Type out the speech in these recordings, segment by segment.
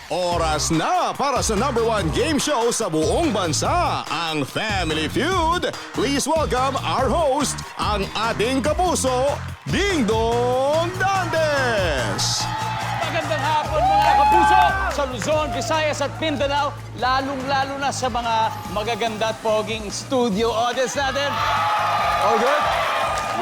Oras na para sa #1 game show sa buong bansa, ang Family Feud. Please welcome our host, ang ating kapuso, Ding Dong Dantes. Magandang hapon mga kapuso sa Luzon, Visayas at Mindanao, lalong-lalo na sa mga magaganda at poging studio audience natin. All good?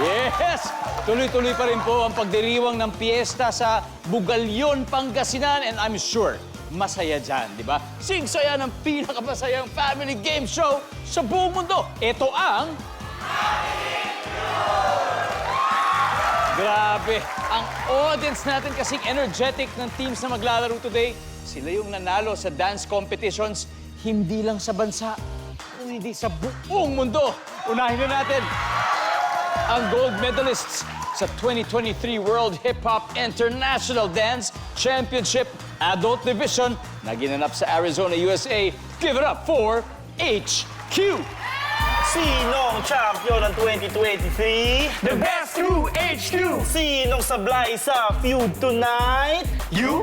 Yes! Tuloy-tuloy pa rin po ang pagdiriwang ng piyesta sa Bugalyon, Pangasinan, and I'm sure masaya dyan, di ba? Sigsaya ng pinakamasayang family game show sa buong mundo. Ito ang... Grabe! Ang audience natin kasing energetic ng teams na maglalaro today. Sila yung nanalo sa dance competitions, hindi lang sa bansa, kundi sa buong mundo. Unahin na natin ang gold medalists sa 2023 World Hip Hop International Dance Championship Adult Division na ginanap sa Arizona, USA. Give it up for HQ! Sinong champion ng 2023? The best crew, HQ! Sinong sablay sa feud tonight? You.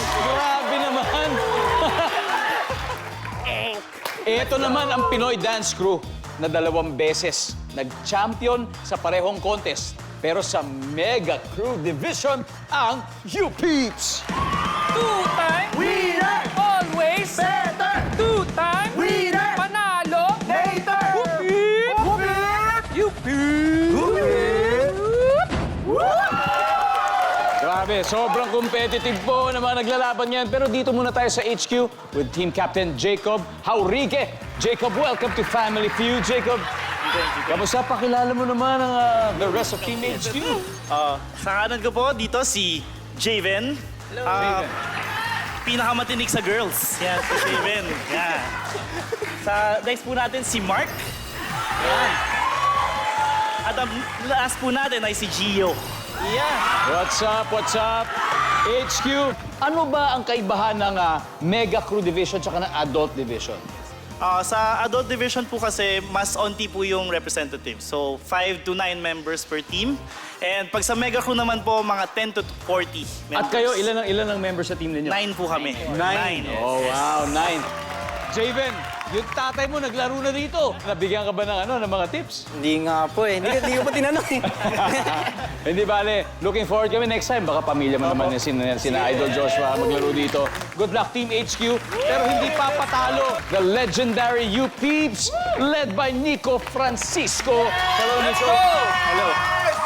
Grabe naman! Ito naman ang Pinoy Dance Crew na 2 beses nag-champion sa parehong contest. Pero sa Mega Crew Division, ang U-Peeps! 2-time Winner! always Better! 2-time Winner! panalo Later! Grabe, sobrang competitive po ng mga naglalaban yan. Pero dito muna tayo sa HQ with Team Captain Jacob Haurique. Jacob, welcome to Family Feud, Jacob. Kamusta? Pakilala mo naman ang the rest of Team HQ. Sa kanan ko po, dito si Javen. Hello, Javen. Pinakamatinig sa girls. Yan, si Javen. Yan. Sa next po natin, si Mark. Yan. At ang last po natin ay si Gio. Yeah. What's up? What's up? HQ, ano ba ang kaibahan ng Mega Crew Division at ng Adult Division? Sa adult division po kasi, mas onti po yung representative. So, 5 to 9 members per team. And pag sa mega crew naman po, mga 10 to 40 members. At kayo, ilan ang members sa team ninyo? 9 po kami. 9. Oh, wow, 9. Javen, yung tatay mo naglaro na dito. Nabigyan ka ba ng mga tips? Hindi nga po eh. Hindi ko pa tinanong eh. Hindi bale, looking forward kami next time. Baka pamilya mo naman sina Idol Joshua maglaro dito. Good luck, Team HQ. Pero hindi papatalo the legendary U-Peeps led by Nico Francisco. Hello, Nico. Hello.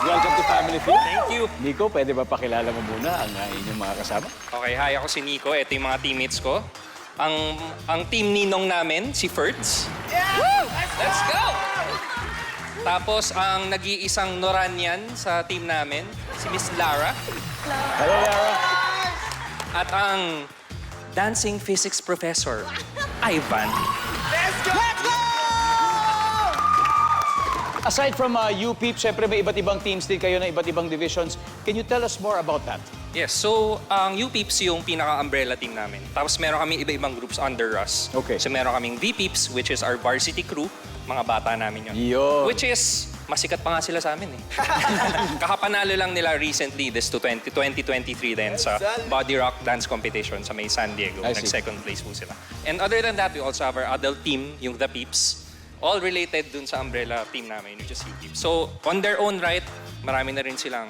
Welcome to Family Feud. Thank you. Nico, pwede ba pakilala mo muna ang inyong mga kasama? Okay, hi, ako si Nico. Ito yung mga teammates ko. Ang team ninong namin, si Ferds. Yeah! Let's go! Tapos, ang nag-iisang Noranian sa team namin, si Miss Lara. Hello, Lara. At ang dancing physics professor, Ivan. Aside from U-Peep, syempre may iba't ibang teams din kayo na iba't ibang divisions. Can you tell us more about that? Yes, so ang U-Peeps yung pinaka-umbrella team namin. Tapos meron kami iba-ibang groups under us. Okay. So meron kaming V-Peeps, which is our varsity crew. Mga bata namin yun. Yun. Which is, masikat pa nga sila sa amin eh. Kakapanalo lang nila recently, this to 2023 din sa Body Rock Dance Competition sa may San Diego. I see. Nag-second place po sila. And other than that, we also have our adult team, yung The Peeps. All related dun sa umbrella team namin, which is U-Peeps. So, on their own right, marami na rin silang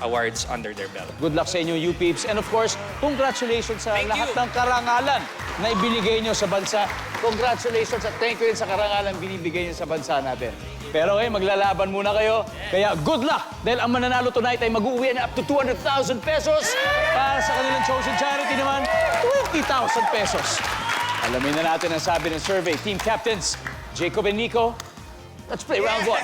awards under their belt. Good luck sa inyo, U-Peeps. And of course, congratulations sa Thank lahat you. ng karangalan na ibinigay nyo sa bansa. Congratulations at thank you rin sa karangalan binibigay nyo sa bansa natin. Pero maglalaban muna kayo. Kaya good luck! Dahil ang mananalo tonight ay mag-uwi na up to 200,000 pesos. Para sa kanilang chosen charity naman, 20,000 pesos. Alamin na natin ang sabi ng survey. Team captains, Jacob and Nico, let's play round 1.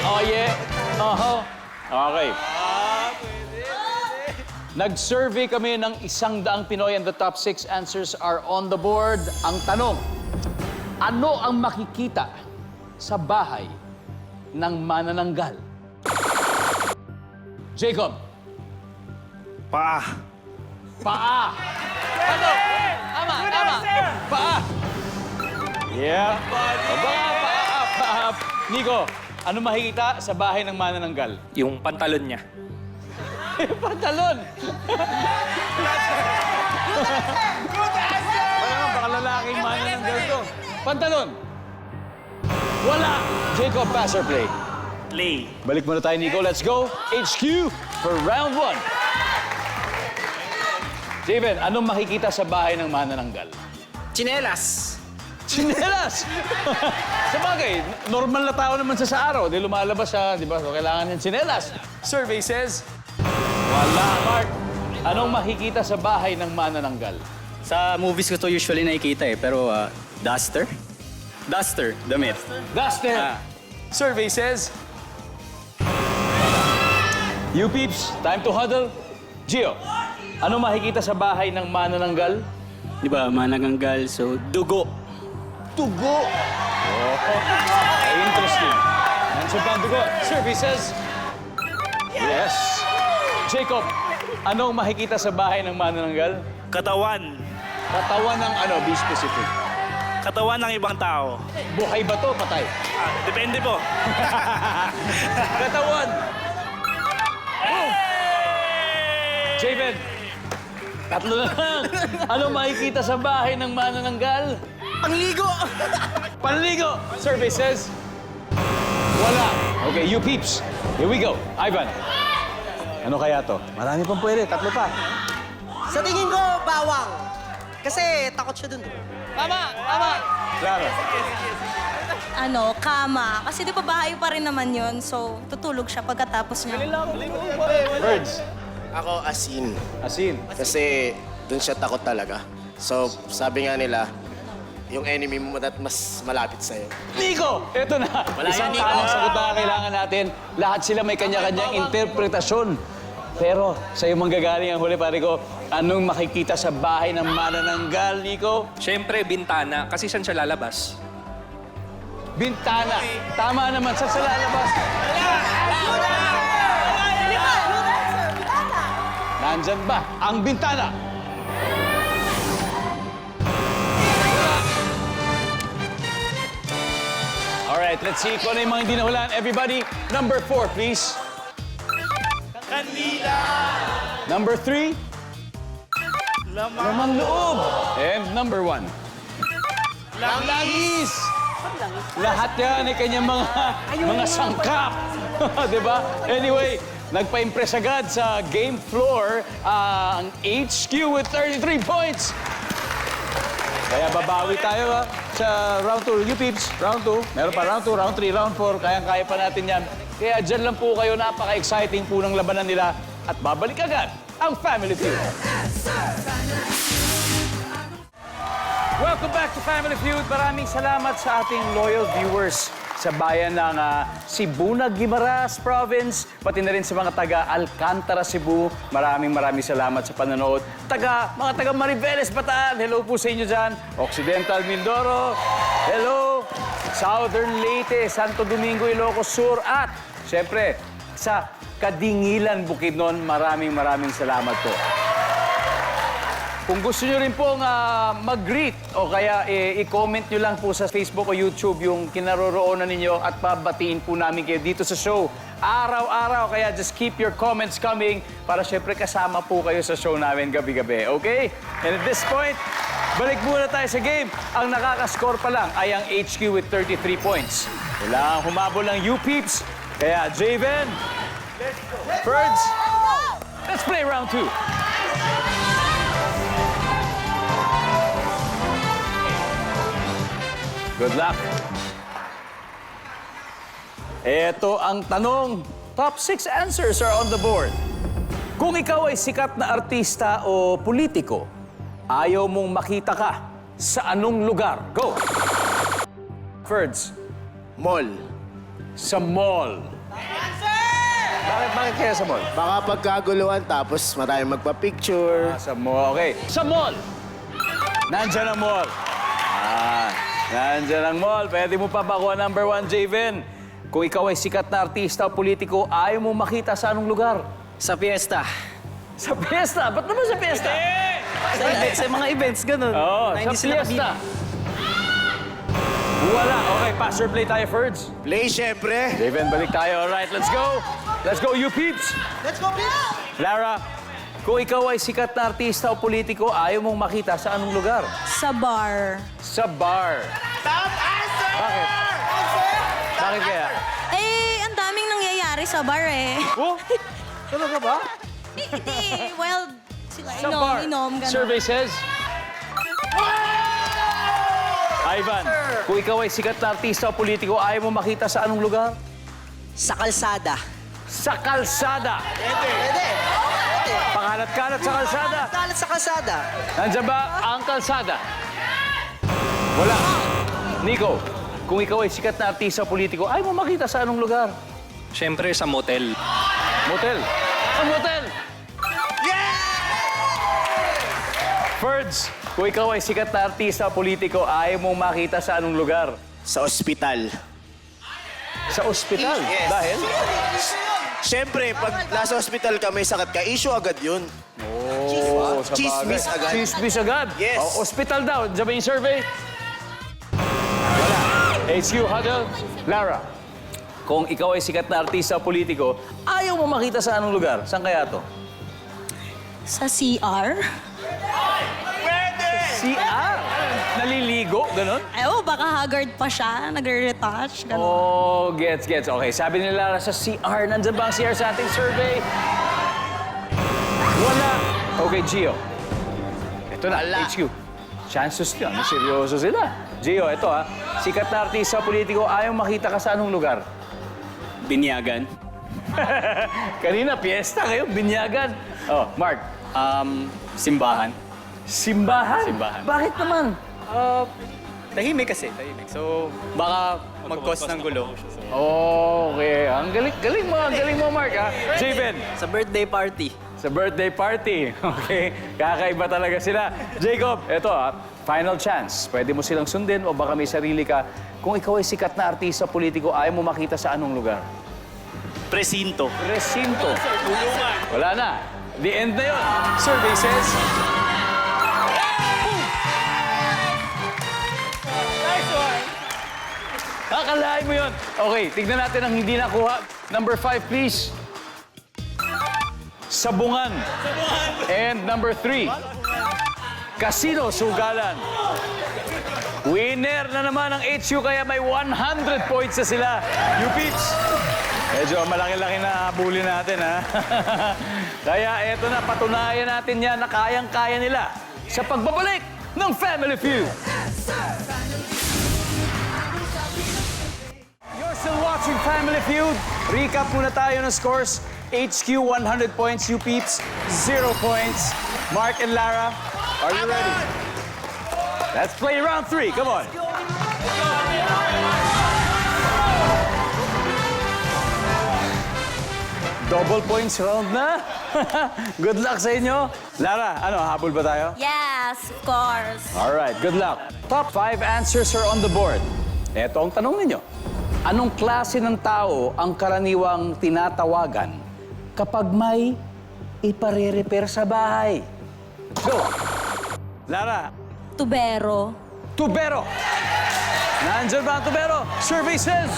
Oh, yeah. Okay. Nag-survey kami ng 100 Pinoy and the top 6 answers are on the board. Ang tanong, ano ang makikita sa bahay ng manananggal? Jacob. Paa. Paa. Ano? Tama. Paa. Yeah. Paa. Nico, ano makikita sa bahay ng manananggal? Yung pantalon niya. Pantalon! Parang baka lalaking manananggal to. Pantalon! Wala! Jacob, pass or play? Play. Balik muna tayo, Nico. Let's go. HQ for round 1. Javen, anong makikita sa bahay ng manananggal? Chinelas. Chinelas! Sa bagay, normal na tao naman sa araw. Di lumalabas siya, di ba? So, kailangan ng chinelas. Survey says, wala, Mark. Anong makikita sa bahay ng manananggal? Sa movies ko to usually nakikita eh, pero duster? Duster, damit. Duster. Survey says, you peeps, time to huddle. Gio, anong makikita sa bahay ng manananggal? Di ba, mananganggal, so dugo. Dugo. Okay, interesting. Answer pa ang dugo. Survey says, yes. Jacob, anong makikita sa bahay ng manananggal? Katawan. Katawan ng ano, be specific. Katawan ng ibang tao. Buhay ba to? Patay. Depende po. Katawan. Javen, tatlo na lang. Anong makikita sa bahay ng manananggal? Pangligo! Panligo! Survey says, wala. Okay, you peeps. Here we go. Ivan. Ano kaya to? Marami pang pwede. Tatlo pa. Sa tingin ko, bawang. Kasi takot siya dun. Claro. Kama. Kasi di ba bahay pa rin naman yun, so tutulog siya pagkatapos niya. Birds. Ako, asin. Asin. Kasi dun siya takot talaga. So, sabi nga nila, yung enemy mo mas malapit sa'yo. Nico! Ito na. Isang tamang sagot na kailangan natin. Lahat sila may kanya-kanyang interpretasyon. Pero sa'yo manggagaling ang huli, pare ko. Anong makikita sa bahay ng manananggal, Nico? Siyempre, bintana. Kasi saan siya lalabas? Bintana. Tama naman. Saan sa lalabas? Nandyan ba ang bintana? Alright, let's see kung ano yung mga hindi nahulaan. Everybody, number 4, please. Kandila. Number 3, laman loob. And number 1, langis. Lahat yan ay kanyang mga sangkap. Diba? Anyway, nagpa-impress agad sa game floor ang HQ with 33 points. Kaya babawi tayo sa round 2. You peeps, round 2. Meron pa round 2, round 3, round 4. Kayang-kaya pa natin yan. Kaya dyan lang po kayo. Napaka-exciting po ng labanan nila. At babalik agad ang Family Feud. Welcome back to Family Feud. Maraming salamat sa ating loyal viewers sa bayan ng Sibuna, Guimaras Province, pati na rin sa mga taga Alcantara, Cebu. Maraming salamat sa panonood. Mga taga Mariveles, Bataan, hello po sa inyo dyan. Occidental Mindoro, hello. Southern Leyte, Santo Domingo, Ilocos Sur, at siyempre sa Kadingilan, Bukidnon, maraming salamat po. Kung gusto nyo rin pong mag-greet o kaya i-comment nyo lang po sa Facebook o YouTube yung kinaroroonan ninyo at pabatiin po namin kayo dito sa show. Araw-araw, kaya just keep your comments coming para syempre kasama po kayo sa show namin gabi-gabi, okay? And at this point, balik muna tayo sa game. Ang nakakascore pa lang ay ang HQ with 33 points. Kailangan humabol ng U-Peeps. Kaya, Javen, Ferds, let's play round 2. Good luck. Ito ang tanong. Top 6 answers are on the board. Kung ikaw ay sikat na artista o politiko, ayaw mong makita ka sa anong lugar? Go! Ferds. Mall. Sa mall. Bakit kaya sa mall? Baka pagkaguluhan tapos maraming magpa-picture. Sa mall, okay. Sa mall. Nandyan ang mall. Nandyan ang mall. Pwede mo pa makuha number 1, Javen. Kung ikaw ay sikat na artista o politiko, ayaw mo makita sa anong lugar? Sa fiesta. Sa piyesta? Ba't naman sa piyesta? Sa mga events, ganun. Oo, Na sa hindi sila piyesta. Wala. Okay, pass or play tayo, Ferds. Play, syempre. Raven, balik tayo. Alright, let's go. Let's go, you peeps. Let's go, please! Lara, kung ikaw ay sikat na artista o politiko, ayaw mong makita sa anong lugar? Sa bar. Sa bar. Top answer! Bakit? Bakit kaya? Eh, ang daming nangyayari sa bar eh. Oh? Talaga ba? Hindi, well, sila Sa bar. inom, gano'n. Survey says... Ivan, kung ikaw ay sikat na artista o politiko, ayaw mo makita sa anong lugar? Sa kalsada. Sa kalsada. Pwede. Pakalat-kalat sa kalsada. Kalat sa kalsada. Nandiyan ba ang kalsada? Wala. Nico, kung ikaw ay sikat na artista o politiko, ayaw mo makita sa anong lugar? Siyempre sa motel. Motel. Sa motel. Ferds, kung ikaw ay sikat na artista o politiko, ayaw mong makita sa anong lugar? Sa ospital. Sa ospital. Yes. Dahil? Siyempre, pag nasa ospital ka, may sakit ka, issue agad yun. Oh, sa Chismis bagay. agad. Chismis agad? Yes. Oh, hospital daw. Diyan ba yung survey? Wala. HQ, huddle. Lara, kung ikaw ay sikat na artista o politiko, ayaw mo makita sa anong lugar? Saan kaya to? Sa CR? CR. Naliligo, ganun? Ay, oh, baka haggard pa siya. Nagre-retouch, gano'n. Oh, gets. Okay, sabi nila sa CR. Nandyan ba ang CR sa ating survey? Wala. Okay, Gio. Ito na, HQ. Chances nyo, seryoso sila. Gio, ito ha. Sikat na artista politiko, ayaw makita ka sa anong lugar? Binyagan. Kanina, piyesta kayo, binyagan. Oh, Mark. Simbahan. Simbahan? Simbahan. Bakit naman? Tahimik kasi, tahimik. So, baka mag-cause ng gulo. Okay, ang galing mo, Mark, ha? Javen, Sa birthday party. sa birthday party. Okay, kakaiba talaga sila. Jacob, eto ha, final chance. Pwede mo silang sundin o baka may sarili ka. Kung ikaw ay sikat na artista politiko, ayaw mo makita sa anong lugar? Presinto. Resinto. Wala na. The end na yun. Survey says... Akalain mo yun. Okay, tignan natin ang hindi nakuha. Number 5, please. Sabungan. And number 3. Casino, sugalan. Winner na naman ang HU, kaya may 100 points na sila. You peeps. Medyo malaki-laki na habulin natin, ha? Kaya eto na, patunayan natin yan na kayang-kaya nila sa pagbabalik ng Family Feud. You're still watching Family Feud. Recap muna tayo ng scores. HQ, 100 points. You peeps, 0 points. Mark and Lara, are you ready? Let's play round 3. Come on. Double points round na. Good luck sa inyo. Lara, ano, habol ba tayo? Yes, of course. All right, good luck. Top 5 answers are on the board. Ito ang tanong ninyo. Anong klase ng tao ang karaniwang tinatawagan kapag may ipare-repair sa bahay? Go! Lara, Tubero. tubero. Nandyan ba ang tubero? Survey says.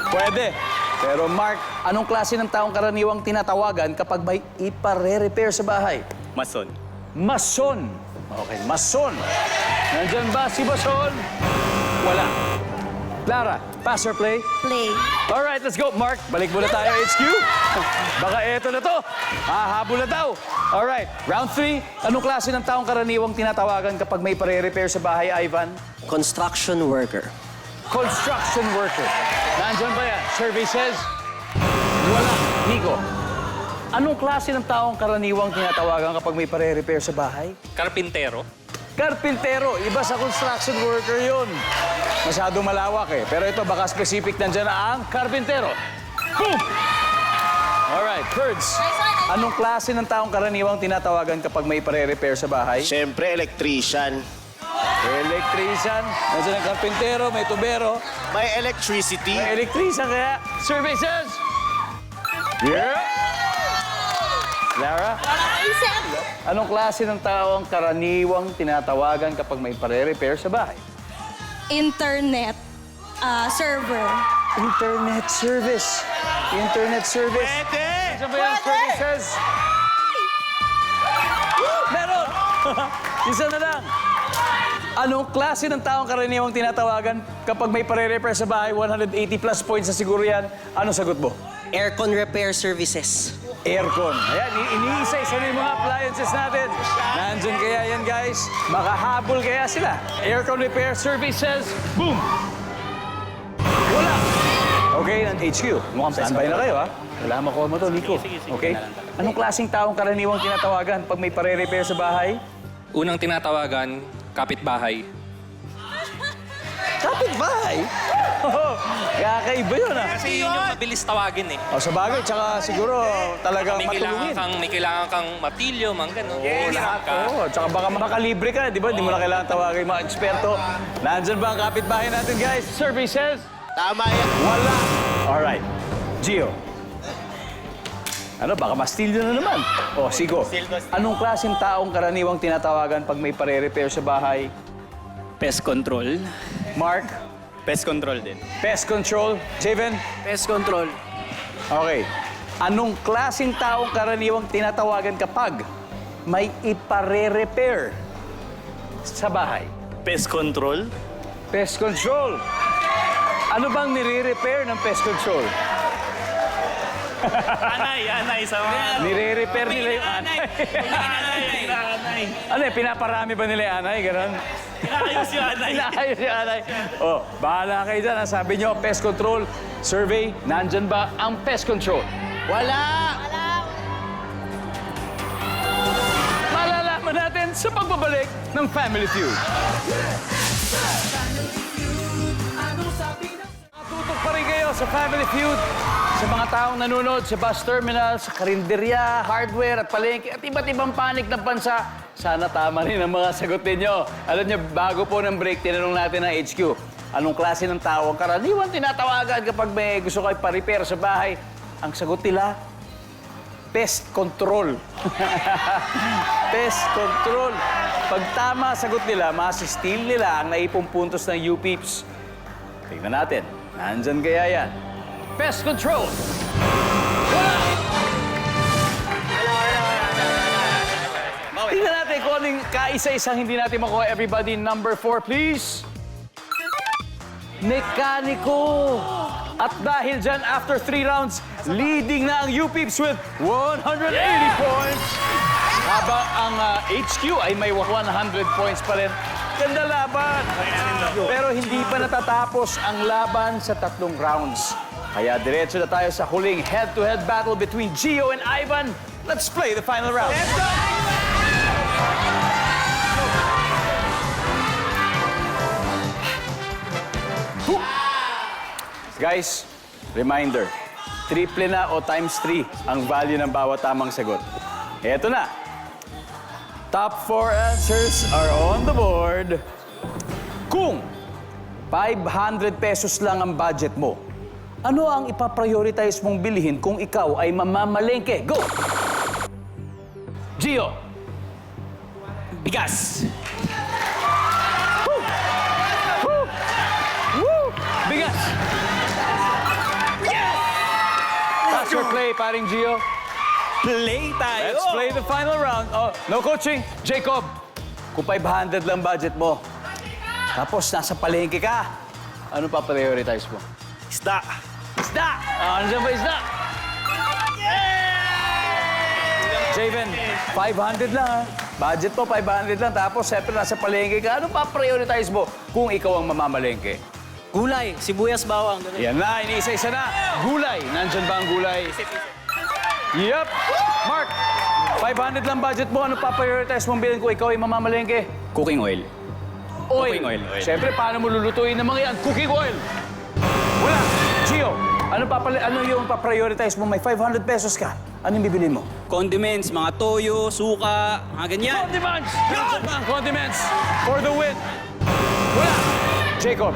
Pwede. Pero Mark, anong klase ng taong karaniwang tinatawagan kapag may ipare-repair sa bahay? Mason. Mason. Okay, mason. Nandyan ba si Mason? Wala. Lara, pass or play? Play. Alright, let's go. Mark, balik muna tayo, HQ. Baka eto na to. Hahabol na daw. Alright, round 3. Anong klase ng taong karaniwang tinatawagan kapag may pare-repair sa bahay, Ivan? Construction worker. Construction worker. Nandyan ba yan? Survey says? Wala. Nico, anong klase ng taong karaniwang tinatawagan kapag may pare-repair sa bahay? Karpintero. Karpintero. Iba sa construction worker yun. Masyadong malawak eh. Pero ito, baka specific nandyan na ang karpintero. Boom! Alright, Ferds. Anong klase ng taong karaniwang tinatawagan kapag may pare-repair sa bahay? Siyempre, electrician. Electrician. Nandiyan ang karpintero, may tubero. May electricity. May electrician kaya. Survey says... Yeah! Lara? Anong klase ng tao ang karaniwang tinatawagan kapag may pare-repair sa bahay? internet server. Internet service. Internet service. Pwede! Ano ba yung services? Meron! Isa na lang. Anong klase ng taong karaniwang tinatawagan kapag may pare-repair sa bahay, 180 plus points na siguro yan? Anong sagot mo? Aircon repair services. Aircon. Ayan, iniisa-isa na yung mga appliances natin. Nandun kaya yan, guys. Makahabol kaya sila. Aircon repair services. Boom! Wala! Okay, ng HQ. Mukhang standby na kayo, ha? Wala makuha mo to, Nico. Okay? Anong klaseng taong karaniwang tinatawagan pag may pare-repair sa bahay? Unang tinatawagan, kapitbahay. Kapitbahay? Oo, kakaiba yun, ha? Kasi yun yung mabilis tawagin eh. O, sa bagay, tsaka siguro talagang matulungin. May kailangan kang matilyo, mga gano'n. Oo, lahat. Oo, tsaka baka makakalibre ka, di ba? Di mo na kailangan tawagin yung mga eksperto. Nandyan ba ang kapitbahay natin, guys? Survey says... Tama yan. Wala. Alright. Gio. Ano, baka mastilyo na naman. O, Sigo. Anong klaseng taong karaniwang tinatawagan pag may pare-repair sa bahay? Pest control. Mark? Pest control din. Pest control? Javen? Pest control. Okay. Anong klaseng taong karaniwang tinatawagan kapag may ipare-repair sa bahay? Pest control? Pest control. Ano bang nire-repair ng pest control? Anay sa mga... Nire-repair nila yung anay. Anay. Ano eh, pinaparami ba nila yung anay? Ganon? Inaayos yung anay. Inaayos yung anay. Oh, bahala kayo dyan. Ang sabi nyo, pest control survey, nandyan ba ang pest control? Wala! Malalaman natin sa pagbabalik ng Family Feud. Tutok pa rin kayo sa Family Feud. Sa mga taong nanonood sa bus terminal, sa karinderya, hardware at palengke at iba't ibang panig ng bansa, sana tama rin ang mga sagot ninyo. Alam niyo, bago po ng break, tinanong natin ang HQ. Anong klase ng tao ang karaniwan tinatawagan kapag may gusto kayo pa-repair sa bahay? Ang sagot nila, pest control. Pest control. Pag tama sagot nila, masistil nila ang naipong puntos ng UPeeps. Tingnan natin. Nandyan kaya yan. Pest control. Wala! Tingnan natin kung anong kaisa-isang hindi natin makuha. Everybody, number 4, please. Mekaniko. At dahil dyan, after 3 rounds, leading na ang UPeeps with 180 points. Habang ang HQ ay may 100 points pa rin. Ganda laban. Pero hindi pa natatapos ang laban sa 3 rounds. Kaya diretso na tayo sa huling head-to-head battle between Gio and Ivan. Let's play the final round. Let's go! Guys, reminder, triple na o times 3 ang value ng bawat tamang sagot. Eto na. Top 4 answers are on the board. Kung 500 pesos lang ang budget mo, ano ang ipaprioritize mong bilhin kung ikaw ay mamamalengke? Go! Gio. Bigas. Woo! Woo! Woo! Bigas. Yes! That's your play, paring Gio. Play tayo. Let's play the final round. Oh, no coaching. Jacob, kung 500 lang budget mo, tapos nasa palengke ka, ano pa prioritize mo? Isda. Isda! Ano dyan ba isda? Javen, 500 lang ha. Budget mo, 500 lang. Tapos, siyempre, nasa palengke ka. Ano pa prioritize mo kung ikaw ang mamamalengke? Gulay, sibuyas, bawang. Ganun. Yan na, iniisa-isa na. Gulay. Nandyan ba ang gulay? Yup. Mark, 500 lang budget mo. Ano pa prioritize mong bilhin kung ikaw ay mamamalengke? Cooking oil. Oil. Cooking oil. Siyempre, paano mo lulutuin ng mga yan? Cooking oil. Wala. Gio, ano yung pa-prioritize mo? May 500 pesos ka. Anong bibili mo? Condiments, mga toyo, suka, mga ganyan. Condiments! Yun! Condiments for the win. Wala. Jacob,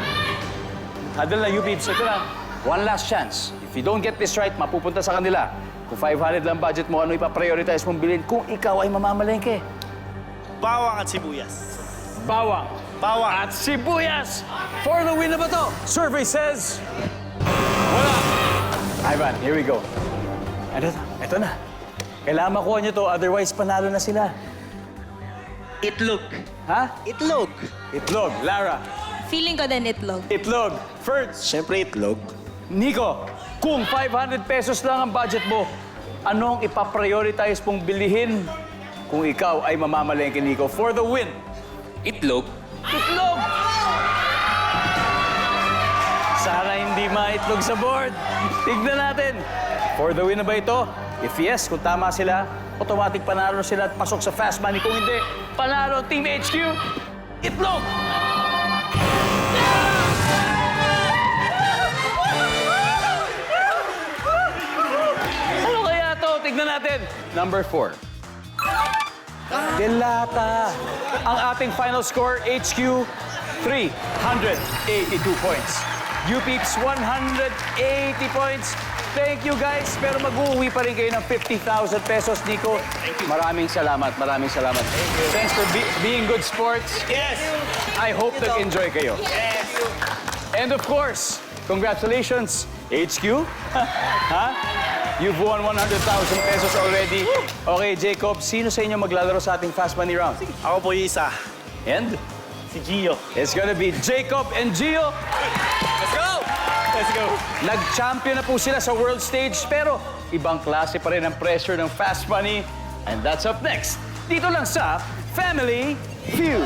hadal na UPeeps. Ito na. One last chance. If you don't get this right, mapupunta sa kanila. Kung 500 lang budget mo, ano ipa-prioritize mong bilhin kung ikaw ay mamamalengke? Bawang at sibuyas. Bawang. bawang, at sibuyas. For the win na ba to? Survey says... Wala. Ivan, here we go. Ito na. Kailangan makuha nyo to, otherwise panalo na sila. Itlog. Ha? Itlog. Itlog. Lara. Feeling ko din itlog. Itlog. Ferds. Siyempre itlog. Nico, kung 500 pesos lang ang budget mo, anong ipaprioritize mong bilhin kung ikaw ay mamamalengke, Nico, for the win? Itlog. Itlog! Sana hindi maitlog sa board. Tignan natin. For the win na ba ito? If yes, kung tama sila, automatic panalo sila at pasok sa fast money. Kung hindi, panalo Team HQ. Itlog! Ano kaya to? Tignan natin. Number 4. Delata. Ang ating final score, HQ, 382 points. UPeeps, 180 points. Thank you, guys. Pero mag-uwi pa rin kayo ng 50,000 pesos, Nico. Maraming salamat, maraming salamat. Thanks for being good sports. Yes! I hope nag-enjoy kayo. Yes! And of course, congratulations, HQ. Ha? You've won 100,000 pesos already. Okay, Jacob, sino sa inyo maglalaro sa ating Fast Money Round? Ako po yung isa. And Si Gio. it's gonna be Jacob and Gio. Let's go! Let's go! Nag-champion na po sila sa world stage, pero ibang klase pa rin ang pressure ng Fast Money. And that's up next. Dito lang sa Family Feud.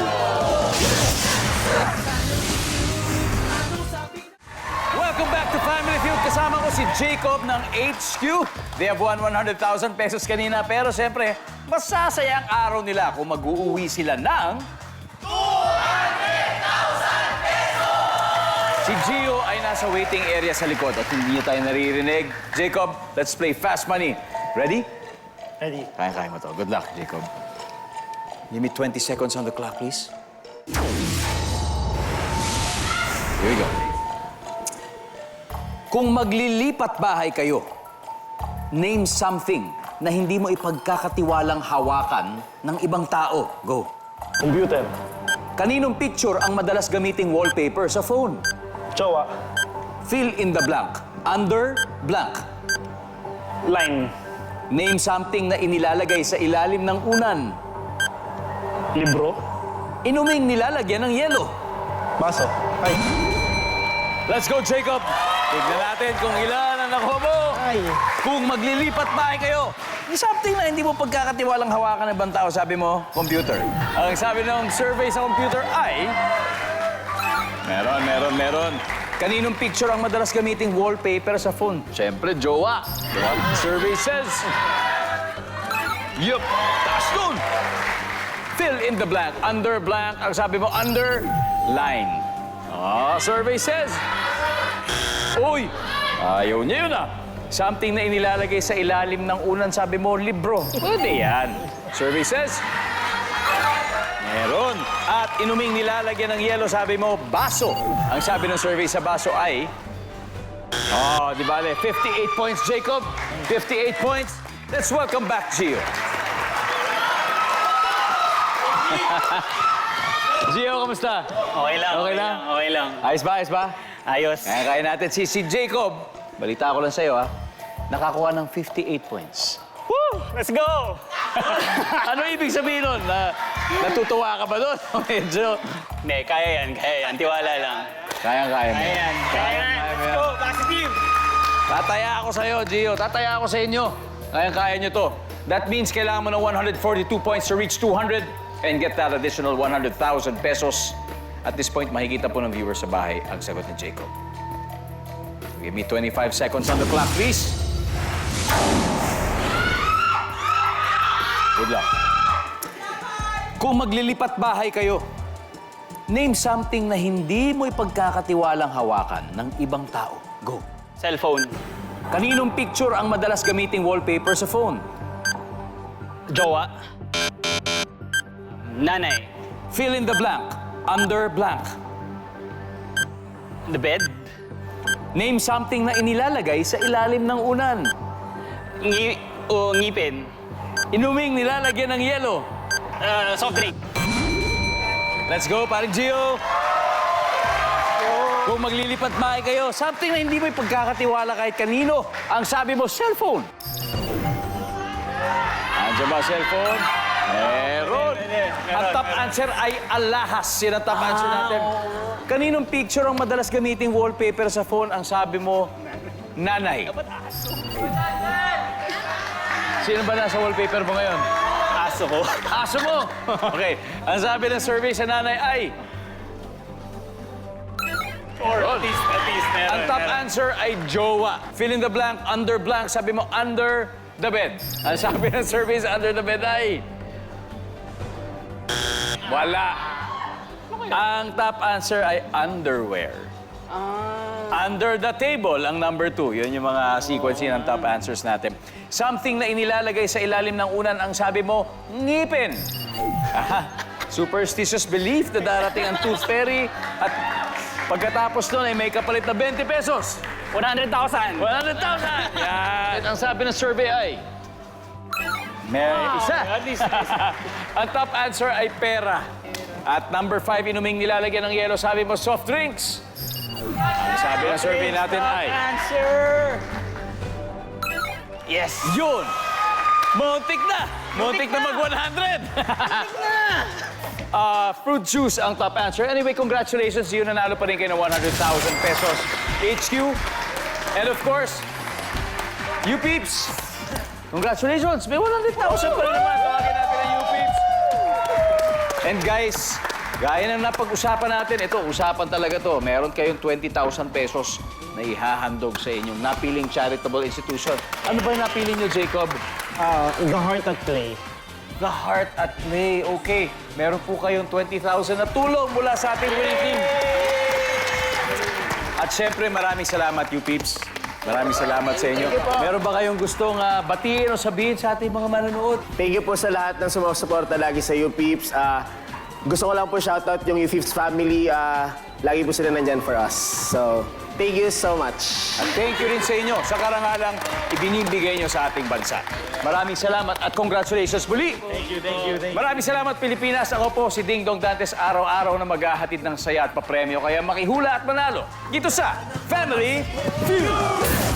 Welcome back to Family Feud. Kasama ko si Jacob ng HQ. They have won 100,000 pesos kanina, pero siyempre, masasaya ang araw nila kung mag-uuwi sila ng... Si Gio ay nasa waiting area sa likod at hindi niya tayo naririnig. Jacob, let's play Fast Money. Ready? Ready? Kaya mo to. Good luck, Jacob. Give me 20 seconds on the clock, please. Here we go. Kung maglilipat bahay kayo, name something na hindi mo ipagkakatiwalang hawakan ng ibang tao. Go. Computer. Kaninong picture ang madalas gamiting wallpaper sa phone? Jowa. Fill in the blank. Under blank. Line. Name something na inilalagay sa ilalim ng unan. Libro. Inuming nilalagyan ng yelo. Baso. Ay. Let's go, Jacob! Tignan natin kung ilan ang nakuha mo. Kung maglilipat bahay kayo, may something na hindi mo pagkakatiwalang hawakan ng ibang tao, sabi mo, computer. Ang sabi ng survey sa computer ay... Meron. Kaninong picture ang madalas gamiting wallpaper sa phone? Siyempre, jowa. Diba? Survey says... Yup, taas dun! Fill in the blank. Under blank. Ang sabi mo, underline. Survey says... Uy! Ayaw niya yun ah. Something na inilalagay sa ilalim ng unan, sabi mo, libro. Pwede yan. Survey says... Meron. At inuming nilalagyan ng yelo, sabi mo, baso. Ang sabi ng survey sa baso ay... di bale, 58 points, Jacob. 58 points. Let's welcome back, Gio. Gio, kamusta? Okay lang. Okay lang? Okay lang. Ayos ba? Ayos. Kaya natin si Jacob. Balita ko lang sa'yo, ha? Nakakuha ng 58 points. Woo! Let's go! Ano ibig sabihin nun? Natutuwa ka ba doon? Medyo... Hindi, kaya yan. Tiwala lang. Kaya mo. Kaya yan. Let's go! Positive! Tataya ako sa'yo, Gio. Tataya ako sa inyo. Kaya nyo to. That means kailangan mo ng 142 points to reach 200 and get that additional 100,000 pesos. At this point, makikita po ng viewers sa bahay ang sagot ni Jacob. Give me 25 seconds on the clock, please. Good luck. Kung maglilipat bahay kayo, name something na hindi mo ipagkakatiwalang hawakan ng ibang tao. Go. Cellphone. Kaninong picture ang madalas gamiting wallpaper sa phone? Jowa. Nanay. Fill in the blank. Under blank. The bed. Name something na inilalagay sa ilalim ng unan. Ngipin. Inuming nilalagyan ng yelo. Soft drink. Let's go, paring Gio. Kung maglilipat bahay kayo, something na hindi mo ipagkakatiwala kahit kanino. Ang sabi mo, cellphone. Andiyan ba cellphone? Meron. Ang top answer ay alahas. Yan ang top answer natin. Kaninong picture ang madalas gamiting wallpaper sa phone? Ang sabi mo, nanay. Sino ba nasa wallpaper mo ngayon? Aso ko. Aso mo! Okay. Ang sabi ng survey sa nanay ay... Or at least meron. Ang top answer ay jowa. Fill in the blank, under blank. Sabi mo, under the bed. Ang sabi ng survey sa under the bed ay... Wala. Ang top answer ay underwear. Under the table, ang number 2. Yun yung mga sequencing ng top answers natin. Something na inilalagay sa ilalim ng unan, ang sabi mo, ngipin. Superstitious belief na darating ang tooth fairy at pagkatapos nun ay may kapalit na 20 pesos. 100,000. 100,000! Yan! Ang sabi ng survey ay... May isa. Ang top answer ay pera. At number 5, inuming nilalagyan ng yelo, sabi mo, soft drinks. Ang sabi ng survey natin ay... Answer. Yes. Yun! Muntik na! Muntik na mag-100! Fruit juice ang top answer. Anyway, congratulations. Yun, nanalo pa rin kayo ng 100,000 pesos HQ. And of course, you peeps, congratulations! May 100,000 pa rin naman. Tawagin natin ang you peeps. And guys, gaya ng napag-usapan natin, ito, usapan talaga to. Meron kayong 20,000 pesos na ihahandog sa inyong napiling charitable institution. Ano ba yung napili nyo, Jacob? The Heart at Play. The Heart at Play. Okay, meron po kayong 20,000 na tulong mula sa ating winning team. At syempre, maraming salamat, you peeps. Maraming salamat sa inyo. Meron ba kayong gustong batiin o sabihin sa ating mga manonood? Thank you po sa lahat ng sumusuporta lagi sa UPeeps. Gusto ko lang po shoutout yung UPeeps family. Lagi po sila nandyan for us. So, thank you so much. At thank you rin sa inyo sa karangalang ibinibigay nyo sa ating bansa. Maraming salamat at congratulations muli. Thank you, thank you, thank you. Maraming salamat, Pilipinas. Ako po si Ding Dong Dantes, araw-araw na maghahatid ng saya at papremyo. Kaya makihula at manalo dito sa Family Feud.